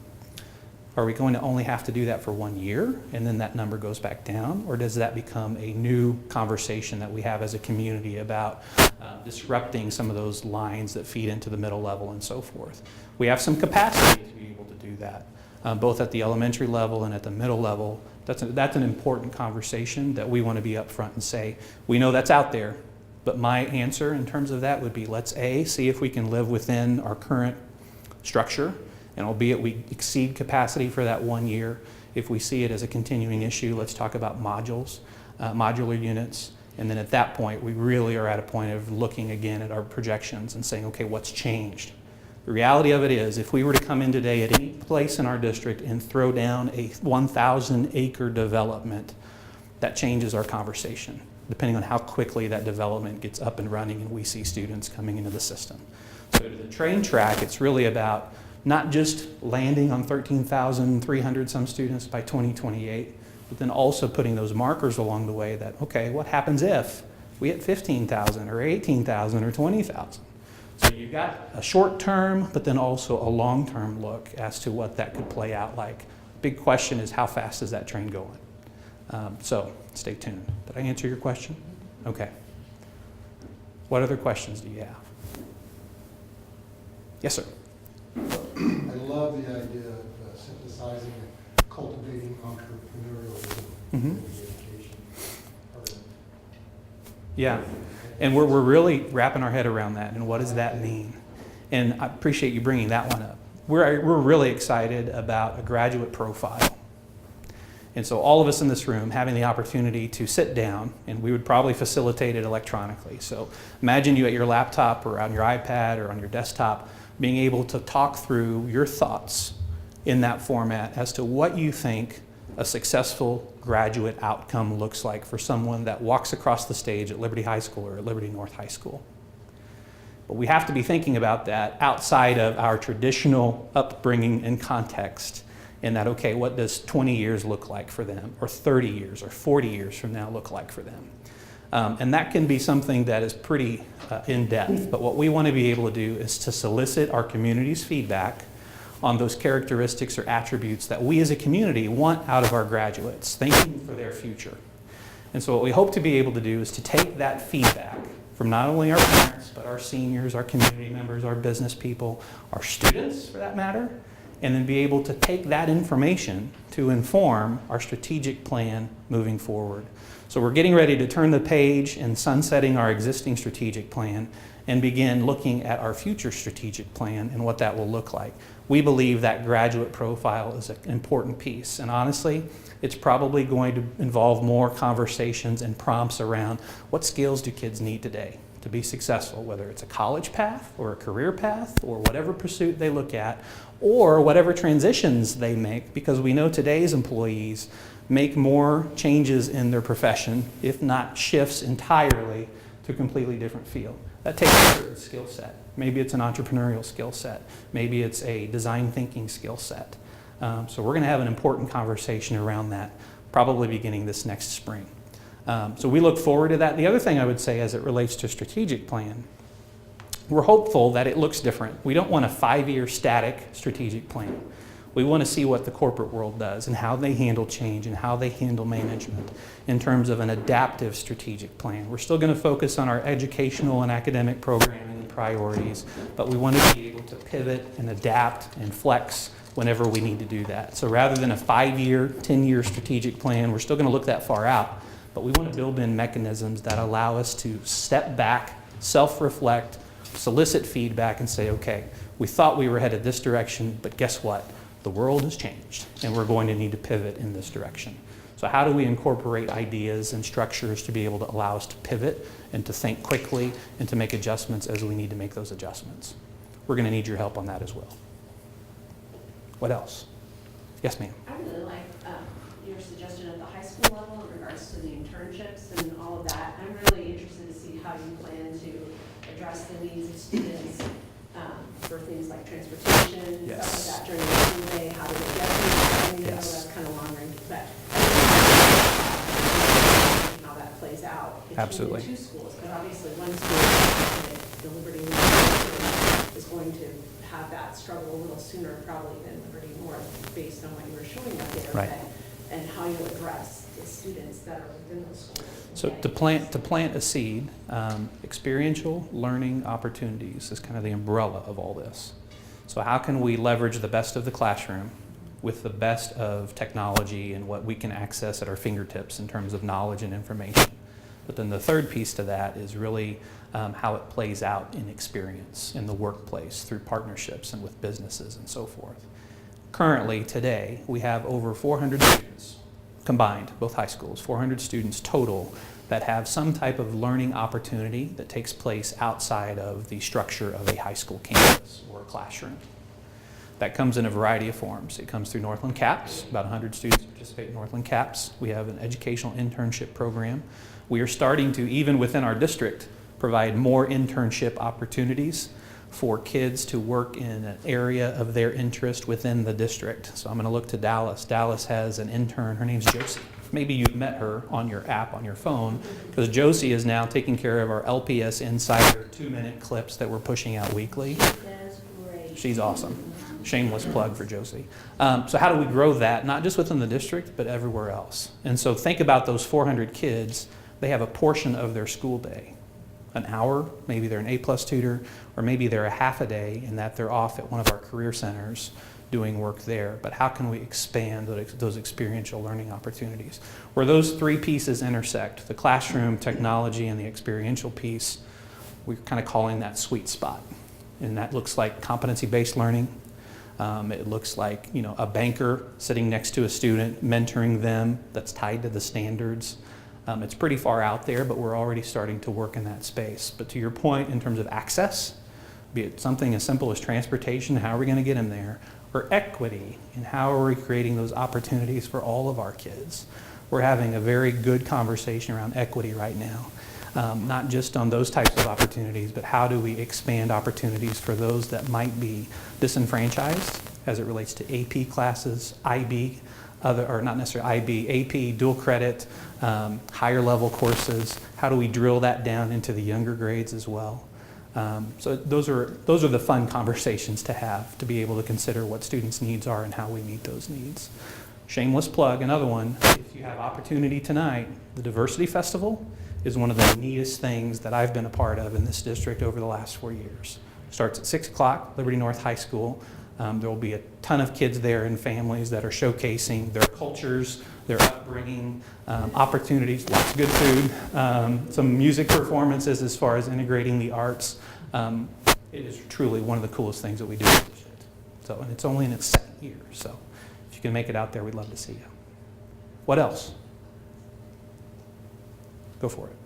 [SPEAKER 3] Are we going to only have to do that for 1 year and then that number goes back down? Or does that become a new conversation that we have as a community about disrupting some of those lines that feed into the middle level and so forth? We have some capacity to be able to do that, both at the elementary level and at the middle level. That's an important conversation that we want to be upfront and say, we know that's out there, but my answer in terms of that would be, let's see if we can live within our current structure. And albeit we exceed capacity for that 1 year, if we see it as a continuing issue, let's talk about modular units. And then at that point, we really are at a point of looking again at our projections and saying, okay, what's changed? The reality of it is, if we were to come in today at any place in our district and throw down a 1,000-acre development, that changes our conversation, depending on how quickly that development gets up and running and we see students coming into the system. So to the train track, it's really about not just landing on 13,300 some students by 2028, but then also putting those markers along the way that, okay, what happens if we hit 15,000 or 18,000 or 20,000? So you've got a short-term, but then also a long-term look as to what that could play out like. Big question is, how fast is that train going? So stay tuned. Did I answer your question? Okay. What other questions do you have? Yes, sir.
[SPEAKER 6] I love the idea of synthesizing and cultivating entrepreneurialism
[SPEAKER 3] Mhm.
[SPEAKER 6] in the education part of it.
[SPEAKER 3] Yeah, and we're really wrapping our head around that, and what does that mean? And I appreciate you bringing that one up. We're really excited about a graduate profile. And so all of us in this room having the opportunity to sit down, and we would probably facilitate it electronically. So imagine you at your laptop or on your iPad or on your desktop being able to talk through your thoughts in that format as to what you think a successful graduate outcome looks like for someone that walks across the stage at Liberty High School or at Liberty North High School. But we have to be thinking about that outside of our traditional upbringing and context, in that, okay, what does 20 years look like for them, or 30 years, or 40 years from now look like for them? And that can be something that is pretty in-depth, but what we want to be able to do is to solicit our community's feedback on those characteristics or attributes that we as a community want out of our graduates, thinking for their future. And so what we hope to be able to do is to take that feedback from not only our parents, but our seniors, our community members, our business people, our students for that matter, and then be able to take that information to inform our strategic plan moving forward. So we're getting ready to turn the page and sunsetting our existing strategic plan and begin looking at our future strategic plan and what that will look like. We believe that graduate profile is an important piece, and honestly, it's probably going to involve more conversations and prompts around what skills do kids need today to be successful, whether it's a college path or a career path or whatever pursuit they look at, or whatever transitions they make, because we know today's employees make more changes in their profession, if not shifts entirely to a completely different field. That takes a certain skill set. Maybe it's an entrepreneurial skill set. Maybe it's a design thinking skill set. So we're going to have an important conversation around that, probably beginning this next spring. So we look forward to that. The other thing I would say as it relates to strategic plan, we're hopeful that it looks different. We don't want a 5-year static strategic plan. We want to see what the corporate world does and how they handle change and how they handle management in terms of an adaptive strategic plan. We're still going to focus on our educational and academic programming and priorities, but we want to be able to pivot and adapt and flex whenever we need to do that. So rather than a 5-year, 10-year strategic plan, we're still going to look that far out, but we want to build in mechanisms that allow us to step back, self-reflect, solicit feedback, and say, okay, we thought we were headed this direction, but guess what? The world has changed, and we're going to need to pivot in this direction. So how do we incorporate ideas and structures to be able to allow us to pivot and to think quickly and to make adjustments as we need to make those adjustments? We're going to need your help on that as well. What else? Yes, ma'am.
[SPEAKER 7] I really like your suggestion at the high school level in regards to the internships and all of that. I'm really interested to see how you plan to address the needs of students for things like transportation,
[SPEAKER 3] Yes.
[SPEAKER 7] stuff like that during the school day, how to get there. I mean, I know
[SPEAKER 3] Yes.
[SPEAKER 7] that's kind of long range, but how that plays out between
[SPEAKER 3] Absolutely.
[SPEAKER 7] the two schools. Because obviously one school, the Liberty University, is going to have that struggle a little sooner probably than Liberty North, based on what you were showing up there.
[SPEAKER 3] Right.
[SPEAKER 7] And how you address the students that are within those schools.
[SPEAKER 3] So to plant a seed, experiential learning opportunities is kind of the umbrella of all this. So how can we leverage the best of the classroom with the best of technology and what we can access at our fingertips in terms of knowledge and information? But then the third piece to that is really how it plays out in experience in the workplace through partnerships and with businesses and so forth. Currently, today, we have over 400 students combined, both high schools, 400 students total that have some type of learning opportunity that takes place outside of the structure of a high school campus or a classroom. That comes in a variety of forms. It comes through Northland CAPS. About 100 students participate in Northland CAPS. We have an educational internship program. We are starting to, even within our district, provide more internship opportunities for kids to work in an area of their interest within the district. So I'm going to look to Dallas. Dallas has an intern, her name's Josie. Maybe you've met her on your app on your phone, because Josie is now taking care of our LPS Insider 2-minute clips that we're pushing out weekly.
[SPEAKER 4] That's great.
[SPEAKER 3] She's awesome. Shameless plug for Josie. So how do we grow that, not just within the district, but everywhere else? And so think about those 400 kids. They have a portion of their school day, an hour, maybe they're an A+ tutor, or maybe they're a half a day in that they're off at one of our career centers doing work there. But how can we expand those experiential learning opportunities? Where those three pieces intersect, the classroom, technology, and the experiential piece, we're kind of calling that sweet spot. And that looks like competency-based learning. It looks like, you know, a banker sitting next to a student, mentoring them, that's tied to the standards. It's pretty far out there, but we're already starting to work in that space. But to your point, in terms of access, be it something as simple as transportation, how are we going to get them there? Or equity, and how are we creating those opportunities for all of our kids? We're having a very good conversation around equity right now. Not just on those types of opportunities, but how do we expand opportunities for those that might be disenfranchised as it relates to AP classes, IB, or not necessarily IB, AP, dual credit, higher level courses. How do we drill that down into the younger grades as well? So those are the fun conversations to have, to be able to consider what students' needs are and how we meet those needs. Shameless plug, another one, if you have opportunity tonight, the Diversity Festival is one of the neatest things that I've been a part of in this district over the last 4 years. Starts at 6 o'clock, Liberty North High School. There will be a ton of kids there and families that are showcasing their cultures, their upbringing, opportunities, lots of good food, some music performances as far as integrating the arts. It is truly one of the coolest things that we do in the district. So, and it's only in its second year, so if you can make it out there, we'd love to see you. What else? Go for it.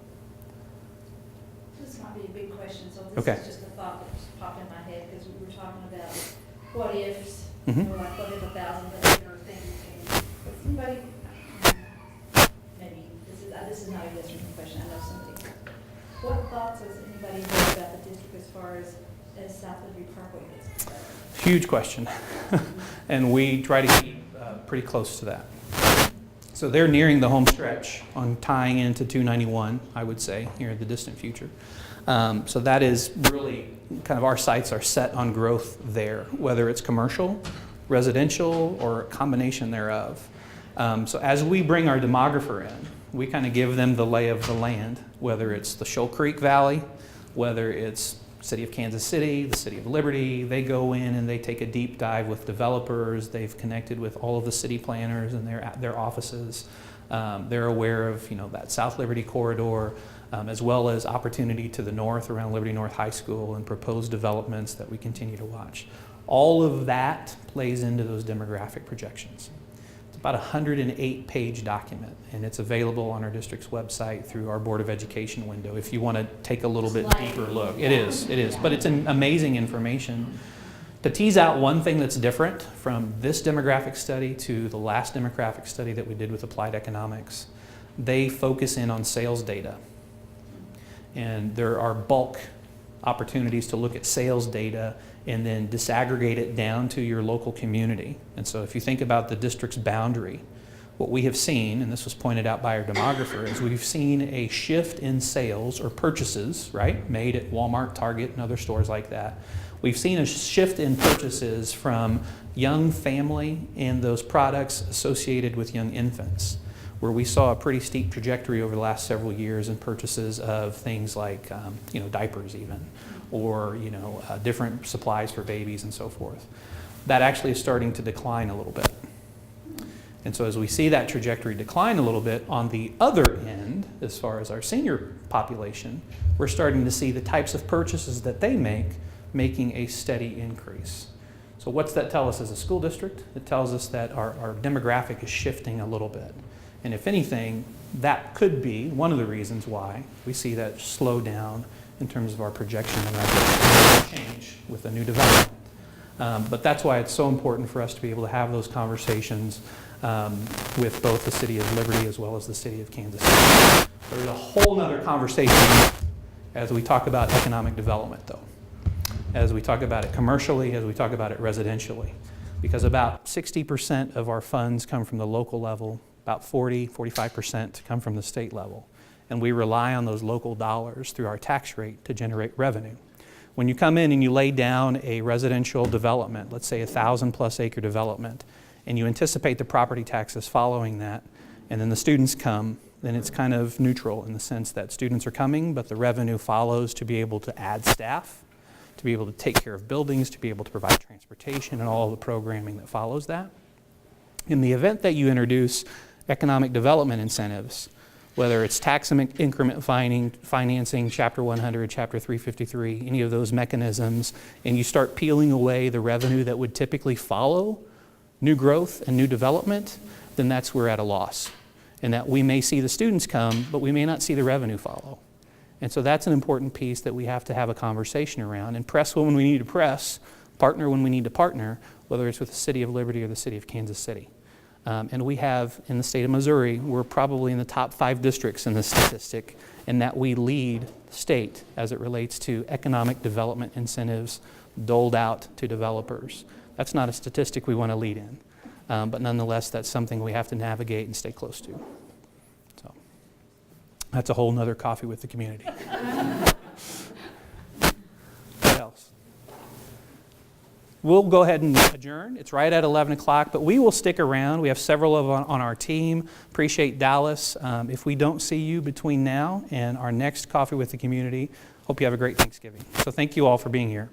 [SPEAKER 4] This might be a big question, so
[SPEAKER 3] Okay.
[SPEAKER 4] this is just a thought that just popped in my head, because we were talking about what ifs,
[SPEAKER 3] Mhm.
[SPEAKER 4] or like what if 1,000 other things came. But somebody, maybe, this is not a yes or no question, I know somebody. What thoughts does anybody have about the district as far as South Liberty Parkway is concerned?
[SPEAKER 3] Huge question. And we try to keep pretty close to that. So they're nearing the home stretch on tying into 291, I would say, here in the distant future. So that is really kind of our sights are set on growth there, whether it's commercial, residential, or a combination thereof. So as we bring our demographer in, we kind of give them the lay of the land, whether it's the Shoal Creek Valley, whether it's City of Kansas City, the City of Liberty. They go in and they take a deep dive with developers. They've connected with all of the city planners and their offices. They're aware of, you know, that South Liberty corridor, as well as opportunity to the north around Liberty North High School and proposed developments that we continue to watch. All of that plays into those demographic projections. It's about a 108-page document, and it's available on our district's website through our Board of Education window if you want to take a little bit deeper look. It is, but it's an amazing information. To tease out one thing that's different from this demographic study to the last demographic study that we did with Applied Economics, they focus in on sales data. And there are bulk opportunities to look at sales data and then disaggregate it down to your local community. And so if you think about the district's boundary, what we have seen, and this was pointed out by our demographer, is we've seen a shift in sales or purchases, right, made at Walmart, Target, and other stores like that. We've seen a shift in purchases from young family and those products associated with young infants, where we saw a pretty steep trajectory over the last several years in purchases of things like, you know, diapers even, or, you know, different supplies for babies and so forth. That actually is starting to decline a little bit. And so as we see that trajectory decline a little bit, on the other end, as far as our senior population, we're starting to see the types of purchases that they make making a steady increase. So what's that tell us as a school district? It tells us that our demographic is shifting a little bit. And if anything, that could be one of the reasons why we see that slow down in terms of our projection and our change with a new development. But that's why it's so important for us to be able to have those conversations with both the City of Liberty as well as the City of Kansas City. There's a whole other conversation as we talk about economic development, though, as we talk about it commercially, as we talk about it residentially, because about 60% of our funds come from the local level, about 45% come from the state level. And we rely on those local dollars through our tax rate to generate revenue. When you come in and you lay down a residential development, let's say 1,000+ acre development, and you anticipate the property taxes following that, and then the students come, then it's kind of neutral in the sense that students are coming, but the revenue follows to be able to add staff, to be able to take care of buildings, to be able to provide transportation and all of the programming that follows that. In the event that you introduce economic development incentives, whether it's tax increment financing, Chapter 100, Chapter 353, any of those mechanisms, and you start peeling away the revenue that would typically follow new growth and new development, then that's where we're at a loss. And that we may see the students come, but we may not see the revenue follow. And so that's an important piece that we have to have a conversation around and press when we need to press, partner when we need to partner, whether it's with the City of Liberty or the City of Kansas City. And we have, in the state of Missouri, we're probably in the top 5 districts in this statistic, in that we lead the state as it relates to economic development incentives doled out to developers. That's not a statistic we want to lead in, but nonetheless, that's something we have to navigate and stay close to. So that's a whole nother coffee with the community. What else? We'll go ahead and adjourn. It's right at 11 o'clock, but we will stick around. We have several of on our team. Appreciate Dallas. If we don't see you between now and our next Coffee with the Community, hope you have a great Thanksgiving. So thank you all for being here.